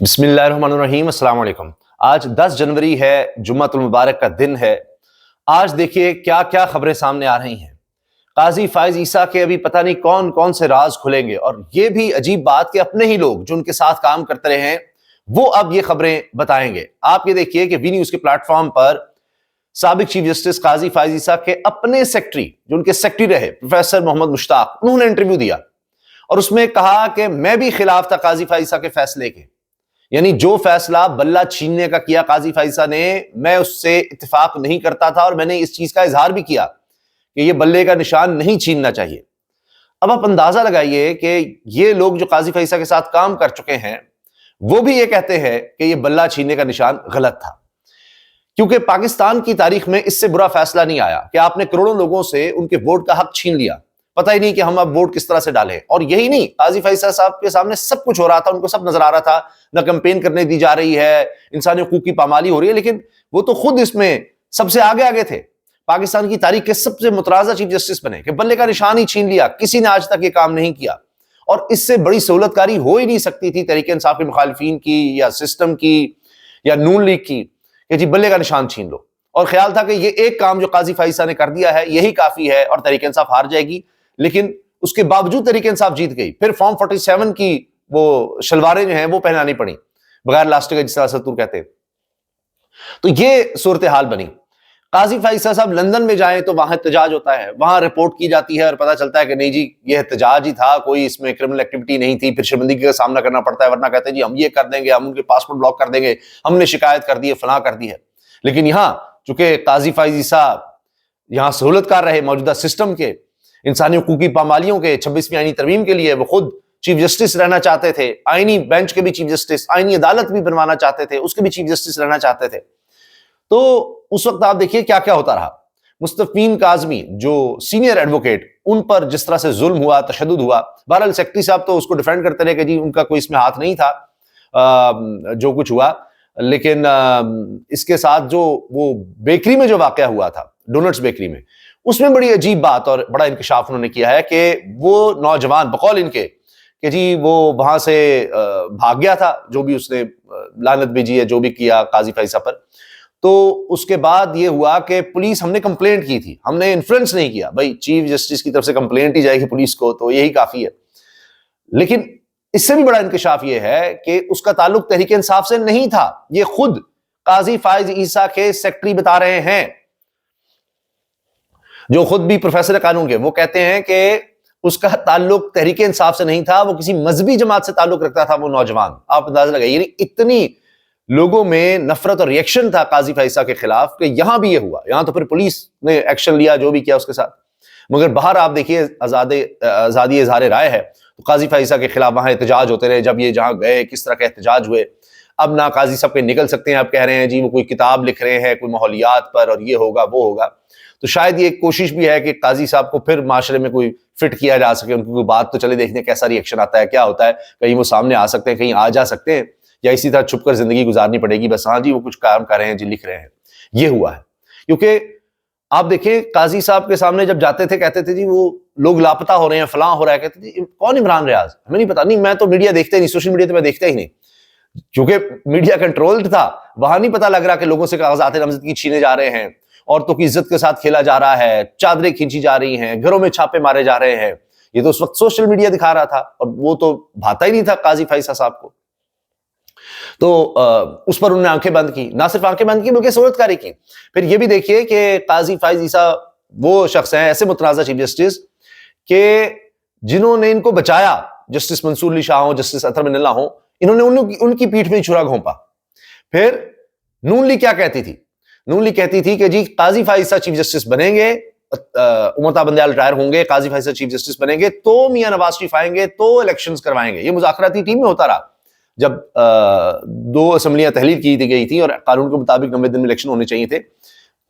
بسم اللہ الرحمن الرحیم، السلام علیکم۔ آج 10 جنوری ہے، جمعۃ المبارک کا دن ہے۔ آج دیکھیے کیا کیا خبریں سامنے آ رہی ہیں۔ قاضی فائز عیسیٰ کے ابھی پتہ نہیں کون کون سے راز کھلیں گے، اور یہ بھی عجیب بات کہ اپنے ہی لوگ جو ان کے ساتھ کام کرتے رہے ہیں وہ اب یہ خبریں بتائیں گے۔ آپ یہ دیکھیے کہ وی نیوز کے پلیٹ فارم پر سابق چیف جسٹس قاضی فائز عیسیٰ کے اپنے سیکٹری، جو ان کے سیکٹری رہے، پروفیسر محمد مشتاق، انہوں نے انٹرویو دیا اور اس میں کہا کہ میں بھی خلاف تھا قاضی فائز عیسیٰ کے فیصلے کے، یعنی جو فیصلہ بلہ چھیننے کا کیا قاضی فائز عیسیٰ نے، میں اس سے اتفاق نہیں کرتا تھا، اور میں نے اس چیز کا اظہار بھی کیا کہ یہ بلے کا نشان نہیں چھیننا چاہیے۔ اب آپ اندازہ لگائیے کہ یہ لوگ جو قاضی فائز عیسیٰ کے ساتھ کام کر چکے ہیں وہ بھی یہ کہتے ہیں کہ یہ بلہ چھیننے کا نشان غلط تھا، کیونکہ پاکستان کی تاریخ میں اس سے برا فیصلہ نہیں آیا کہ آپ نے کروڑوں لوگوں سے ان کے ووٹ کا حق چھین لیا، پتہ ہی نہیں کہ ہم اب ووٹ کس طرح سے ڈالیں۔ اور یہی نہیں، قاضی فائز عیسیٰ صاحب کے سامنے سب کچھ ہو رہا تھا، ان کو سب نظر آ رہا تھا، نہ کمپین کرنے دی جا رہی ہے، انسانی حقوق کی پامالی ہو رہی ہے، لیکن وہ تو خود اس میں سب سے آگے تھے۔ پاکستان کی تاریخ کے سب سے متنازع چیف جسٹس بنے کہ بلے کا نشان ہی چھین لیا، کسی نے آج تک یہ کام نہیں کیا، اور اس سے بڑی سہولت کاری ہو ہی نہیں سکتی تھی تحریک انصاف کے مخالفین کی یا سسٹم کی یا نون لیگ کی کہ جی بلے کا نشان چھین لو، اور خیال تھا کہ یہ ایک کام جو قاضی فائز عیسیٰ نے کر دیا ہے یہی کافی ہے اور تحریک انصاف ہار جائے گی۔ لیکن اس کے باوجود تحریک انصاف جیت گئی، پھر فارم 47 کی وہ شلواریں جو ہیں وہ پہنانی پڑی بغیر لاسٹک کے، جس طرح ستور کہتے ہیں۔ تو یہ صورتحال بنی۔ قاضی فائز عیسیٰ صاحب لندن میں جائیں تو وہاں احتجاج ہوتا ہے، وہاں رپورٹ کی جاتی ہے اور پتہ چلتا ہے کہ نہیں جی یہ احتجاج ہی تھا، کوئی اس میں کرمنل ایکٹیویٹی نہیں تھی، پھر شرمندگی کا سامنا کرنا پڑتا ہے، ورنہ کہتے ہیں جی ہم یہ کر دیں گے، ہم ان کے پاسپورٹ بلاک کر دیں گے، ہم نے شکایت کر دی ہے، فلاں کر دی ہے۔ لیکن یہاں چونکہ قاضی فائز عیسیٰ یہاں سہولت کار رہے موجودہ سسٹم کے، انسانی حقوق کی پامالیوں کے 26ویں آئینی ترمیم کے لیے، وہ خود چیف جسٹس رہنا چاہتے تھے، آئینی بینچ کے بھی چیف جسٹس، آئینی عدالت بھی بنوانا چاہتے تھے، اس کے بھی چیف جسٹس رہنا چاہتے تھے۔ تو اس وقت آپ دیکھیے کیا کیا ہوتا رہا۔ مستفین کاظمی جو سینئر ایڈوکیٹ، ان پر جس طرح سے ظلم ہوا، تشدد ہوا، بہرحال سیکرٹری صاحب تو اس کو ڈیفینڈ کرتے رہے کہ جی ان کا کوئی اس میں ہاتھ نہیں تھا جو کچھ ہوا، لیکن اس کے ساتھ جو وہ بیکری میں جو واقعہ ہوا تھا، ڈونٹس بیکری میں، اس میں بڑی عجیب بات اور بڑا انکشاف انہوں نے کیا ہے کہ وہ نوجوان بقول ان کے کہ جی وہ وہاں سے بھاگ گیا تھا، جو بھی اس نے لعنت بھیجی ہے، جو بھی کیا قاضی فائز عیسیٰ پر، تو اس کے بعد یہ ہوا کہ پولیس، ہم نے کمپلینٹ کی تھی، ہم نے انفلوئنس نہیں کیا، بھائی چیف جسٹس کی طرف سے کمپلینٹ ہی جائے گی پولیس کو تو یہی کافی ہے۔ لیکن اس سے بھی بڑا انکشاف یہ ہے کہ اس کا تعلق تحریک انصاف سے نہیں تھا، یہ خود قاضی فائز عیسیٰ کے سیکرٹری بتا رہے ہیں، جو خود بھی پروفیسر قانون کے، وہ کہتے ہیں کہ اس کا تعلق تحریک انصاف سے نہیں تھا، وہ کسی مذہبی جماعت سے تعلق رکھتا تھا وہ نوجوان۔ آپ اندازہ لگائیے، یعنی اتنی لوگوں میں نفرت اور ریئیکشن تھا قاضی فائز عیسیٰ کے خلاف کہ یہاں بھی یہ ہوا، یہاں تو پھر پولیس نے ایکشن لیا جو بھی کیا اس کے ساتھ۔ مگر باہر آپ دیکھیے آزادی اظہار رائے ہے، تو قاضی فائز عیسیٰ کے خلاف وہاں احتجاج ہوتے رہے، جب یہ جہاں گئے کس طرح کے احتجاج ہوئے۔ اب نہ قاضی صاحب کے نکل سکتے ہیں، اب کہہ رہے ہیں جی وہ کوئی کتاب لکھ رہے ہیں کوئی ماحولیات پر، اور یہ ہوگا وہ ہوگا۔ تو شاید یہ کوشش بھی ہے کہ قاضی صاحب کو پھر معاشرے میں کوئی فٹ کیا جا سکے، ان کی کوئی بات تو چلے دیکھنے کیسا ری ایکشن آتا ہے، کیا ہوتا ہے، کہیں وہ سامنے آ سکتے ہیں، کہیں آ جا سکتے ہیں، یا اسی طرح چھپ کر زندگی گزارنی پڑے گی، بس ہاں جی وہ کچھ کام کر رہے ہیں جی، لکھ رہے ہیں۔ یہ ہوا ہے، کیونکہ آپ دیکھیں قاضی صاحب کے سامنے جب جاتے تھے کہتے تھے جی وہ لوگ لاپتہ ہو رہے ہیں، فلاں ہو رہا ہے، کہتے تھے کون عمران ریاض، ہمیں نہیں پتا، نہیں میں تو میڈیا دیکھتا ہی نہیں، سوشل میڈیا تو میں دیکھتا ہی نہیں، کیونکہ میڈیا کنٹرولڈ تھا، وہاں نہیں پتا لگ رہا کہ لوگوں سے کاغذات نامزدگی چھینے جا رہے ہیں، عورتوں کی عزت کے ساتھ کھیلا جا رہا ہے، چادریں کھینچی جا رہی ہیں، گھروں میں چھاپے مارے جا رہے ہیں۔ یہ تو اس وقت سوشل میڈیا دکھا رہا تھا، اور وہ تو بھاتا ہی نہیں تھا قاضی فائز عیسیٰ صاحب کو۔ تو اس پر انہوں نے آنکھیں بند کی، نہ صرف آنکھیں بند کی بلکہ صورت کاری کی۔ پھر یہ بھی دیکھیے کہ قاضی فائز عیسیٰ وہ شخص ہیں، ایسے متنازع چیف جسٹس کہ جنہوں نے ان کو بچایا، جسٹس منصور علی شاہ ہوں، جسٹس اطہر من اللہ ہوں، انہوں نے ان کی پیٹھ میں چھرا گھونپا۔ پھر نون لیگ کیا کہتی تھی؟ نون لیگ کہتی تھی کہ جی قاضی فائز عیسیٰ چیف جسٹس بنیں گے، امتا بندیال ریٹائر ہوں گے، قاضی فائز عیسیٰ چیف جسٹس بنیں گے تو میاں نواز شریف آئیں گے تو الیکشنز کروائیں گے۔ یہ مذاکراتی ٹیم میں ہوتا رہا، جب 2 اسمبلیاں تحلیل کی گئی تھی اور قانون کے مطابق 90 دن میں الیکشن ہونے چاہیے تھے،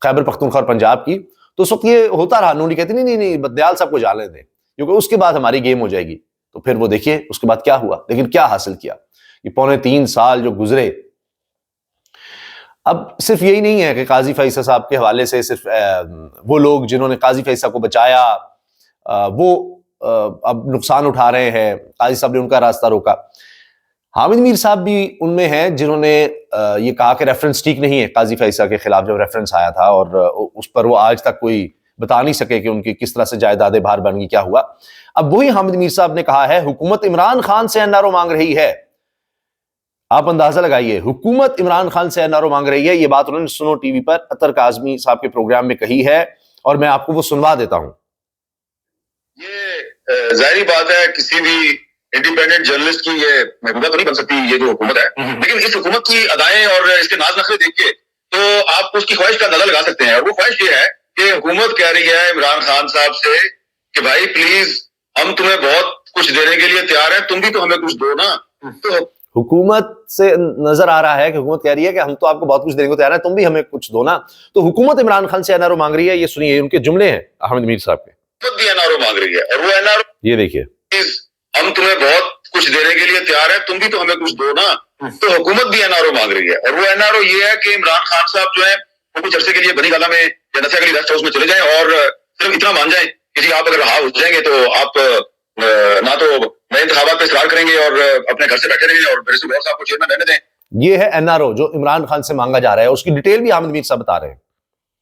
خیبر پختونخوا اور پنجاب کی، تو اس وقت یہ ہوتا رہا، نون لیگ کہتی نہیں بندیال صاحب کو جانے دیں، کیونکہ اس کے بعد ہماری گیم ہو جائے گی۔ تو پھر وہ دیکھیے اس کے بعد کیا ہوا، لیکن کیا حاصل کیا، یہ 3.25 سال جو گزرے۔ اب صرف یہی نہیں ہے کہ قاضی فائز عیسیٰ صاحب کے حوالے سے صرف وہ لوگ جنہوں نے قاضی فائز عیسیٰ کو بچایا وہ اب نقصان اٹھا رہے ہیں، قاضی صاحب نے ان کا راستہ روکا۔ حامد میر صاحب بھی ان میں ہیں جنہوں نے یہ کہا کہ ریفرنس ٹھیک نہیں ہے قاضی فائز عیسیٰ کے خلاف جب ریفرنس آیا تھا، اور اس پر وہ آج تک کوئی بتا نہیں سکے کہ ان کی کس طرح سے جائیدادیں باہر بن گئی، کیا ہوا۔ اب وہی حامد میر صاحب نے کہا ہے حکومت عمران خان سے این آر او مانگ رہی ہے۔ آپ اندازہ لگائیے، حکومت عمران خان سے این آر او مانگ رہی ہے۔ یہ بات انہوں نے سنو ٹی وی پر اطہر کاظمی صاحب کے پروگرام میں کہی ہے، اور میں آپ کو وہ سنوا دیتا ہوں۔ یہ ظاہری بات ہے کسی بھی انڈیپینڈنٹ جرنلسٹ کی یہ محبوبہ تو نہیں بن سکتی یہ جو حکومت ہے، لیکن اس حکومت کی ادائیں اور اس کے ناز نخرے دیکھ کے تو آپ اس کی خواہش کا اندازہ لگا سکتے ہیں، اور وہ خواہش یہ ہے کہ حکومت کہہ رہی ہے عمران خان صاحب سے کہ بھائی پلیز ہم تمہیں بہت کچھ دینے کے لیے تیار ہیں، تم بھی تو ہمیں کچھ دو نا۔ تو حکومت سے نظر آ رہا ہے کہ حکومت کہہ رہی ہے کہ ہم تو آپ کو بہت کچھ دینے کو تیار ہیں، تم بھی ہمیں کچھ دو نا۔ تو حکومت عمران خان سے این آر او مانگ رہی ہے، یہ سنیے ان کے جملے ہیں حامد میر صاحب کے۔ حکومت بھی این آر او مانگ رہی ہے، اور وہ این آر او یہ دیکھیے، ہم تمہیں بہت کچھ دینے کے لیے تیار ہیں، تم بھی تو ہمیں کچھ دو نا۔ تو حکومت بھی این آر او مانگ رہی ہے، اور وہ این آر او یہ ہے کہ عمران خان صاحب جو ہے وہ کچھ عرصے کے لیے بنی گالہ میں یا نسیا گلی ریسٹ ہاؤس میں چلے جائیں، اور صرف اتنا مان جائیں کہ جی آپ اگر رہا ہو جائیں گے تو آپ نہ تو نئے انتخابات پہ اصرار کریں گے اور اپنے گھر سے بیٹھے رہیں گے اور میرے سے غور صاحب کو چیئرمین رہنے دیں۔ یہ ہے این آر او جو عمران خان سے مانگا جا رہا ہے، اس کی ڈیٹیل بھی حامد میر صاحب بتا رہے ہیں۔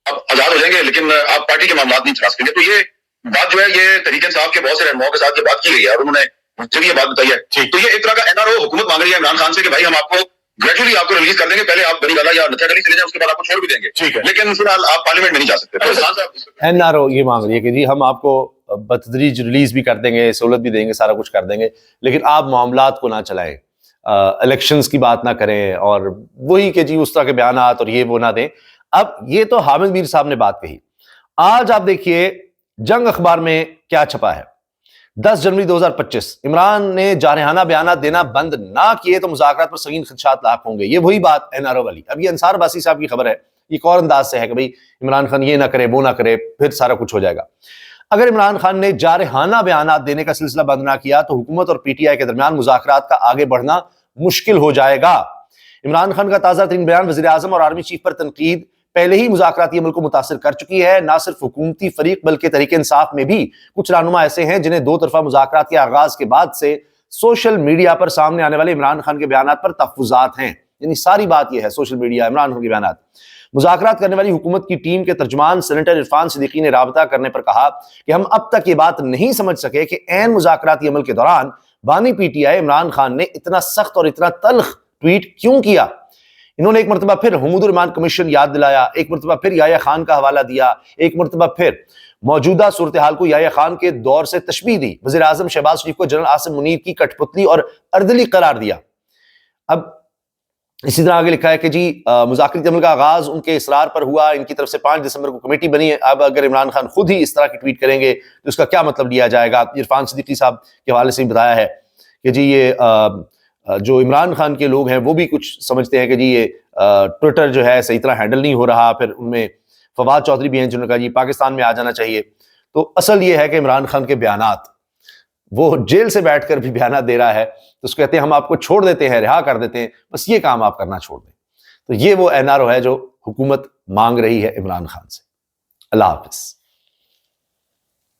آپ آزاد ہو جائیں گے لیکن آپ پارٹی کے معاملات نہیں چلا سکیں گے۔ تو یہ بات جو ہے یہ تحریک انصاف کے بہت سے رہنماؤں کے ساتھ یہ بات کی گئی ہے، اور انہوں نے مجھے بھی یہ بات بتائی ہے۔ تو یہ ایک طرح کا این آر او حکومت مانگ رہی ہے عمران خان سے کہ بھائی ہم آپ کو گریجولی آپ کو ریلیز کر دیں گے، پہلے آپ بنی گالہ یا نتھیا گلی چلے جائیں، اس کے بعد آپ کو چھوڑ بھی دیں گے، لیکن فی الحال آپ پارلیمنٹ میں نہیں جا سکتے۔ این آر او یہ مانگ رہی ہے کہ جی ہم آپ کو بتدریج ریلیز بھی کر دیں گے، سہولت بھی دیں گے، سارا کچھ کر دیں گے، لیکن آپ معاملات کو نہ چلائیں، الیکشنز کی بات نہ کریں، اور وہی کہ جی اس طرح کے بیانات اور یہ وہ نہ دیں۔ اب یہ تو حامد میر صاحب نے بات کہی۔ آج آپ دیکھیے جنگ اخبار میں کیا چھپا ہے۔ 10 جنوری 2025 عمران نے جارحانہ بیانات دینا بند نہ کیے تو مذاکرات پر سنگین خدشات لاحق ہوں گے۔ یہ وہی بات این آر او والی۔ اب یہ انصار عباسی صاحب کی خبر ہے، یہ ایک اور انداز سے ہے کہ بھئی عمران خان یہ نہ کرے وہ نہ کرے پھر سارا کچھ ہو جائے گا۔ اگر عمران خان نے جارحانہ بیانات دینے کا سلسلہ بند نہ کیا تو حکومت اور پی ٹی آئی کے درمیان مذاکرات کا آگے بڑھنا مشکل ہو جائے گا۔ عمران خان کا تازہ ترین بیان وزیر اعظم اور آرمی چیف پر تنقید پہلے ہی مذاکراتی عمل کو متاثر کر چکی ہے۔ نہ صرف حکومتی فریق بلکہ تحریک انصاف میں بھی کچھ رہنما ایسے ہیں جنہیں دو طرفہ مذاکرات کے آغاز کے بعد سے سوشل میڈیا پر سامنے آنے والے عمران خان کے بیانات پر تحفظات ہیں۔ یعنی ساری بات یہ ہے، سوشل میڈیا، عمران خان کے بیانات۔ مذاکرات کرنے والی حکومت کی ٹیم کے ترجمان سینیٹر عرفان صدیقی نے رابطہ کرنے پر کہا کہ ہم اب تک یہ بات نہیں سمجھ سکے کہ عین مذاکراتی عمل کے دوران بانی P T I Imran Khan نے اتنا سخت اور اتنا تلخ ٹویٹ کیوں کیا۔ انہوں نے ایک مرتبہ پھر حمود الرحمان کمیشن یاد دلایا، ایک مرتبہ پھر یحییٰ خان کا حوالہ دیا، ایک مرتبہ پھر موجودہ صورتحال کو یحییٰ خان کے دور سے تشبیہ دی، وزیر اعظم شہباز شریف کو جنرل عاصم منیر کی کٹ پتلی اور اردلی قرار دیا۔ اب اسی طرح آگے لکھا ہے کہ جی مذاکراتی عمل کا آغاز ان کے اصرار پر ہوا، ان کی طرف سے 5 دسمبر کو کمیٹی بنی ہے۔ اب اگر عمران خان خود ہی اس طرح کی ٹویٹ کریں گے تو اس کا کیا مطلب لیا جائے گا؟ عرفان صدیقی صاحب کے حوالے سے بتایا ہے کہ جی یہ جو عمران خان کے لوگ ہیں وہ بھی کچھ سمجھتے ہیں کہ جی یہ ٹویٹر جو ہے صحیح طرح ہینڈل نہیں ہو رہا۔ پھر ان میں فواد چودھری بھی ہیں جنہوں نے کہا جی پاکستان میں آ جانا چاہیے۔ تو اصل یہ ہے کہ عمران خان کے بیانات، وہ جیل سے بیٹھ کر بھی بیانات دے رہا ہے تو اس کو کہتے ہیں ہم آپ کو چھوڑ دیتے ہیں، رہا کر دیتے ہیں، بس یہ کام آپ کرنا چھوڑ دیں۔ تو یہ وہ این آر او ہے جو حکومت مانگ رہی ہے عمران خان سے۔ اللہ حافظ۔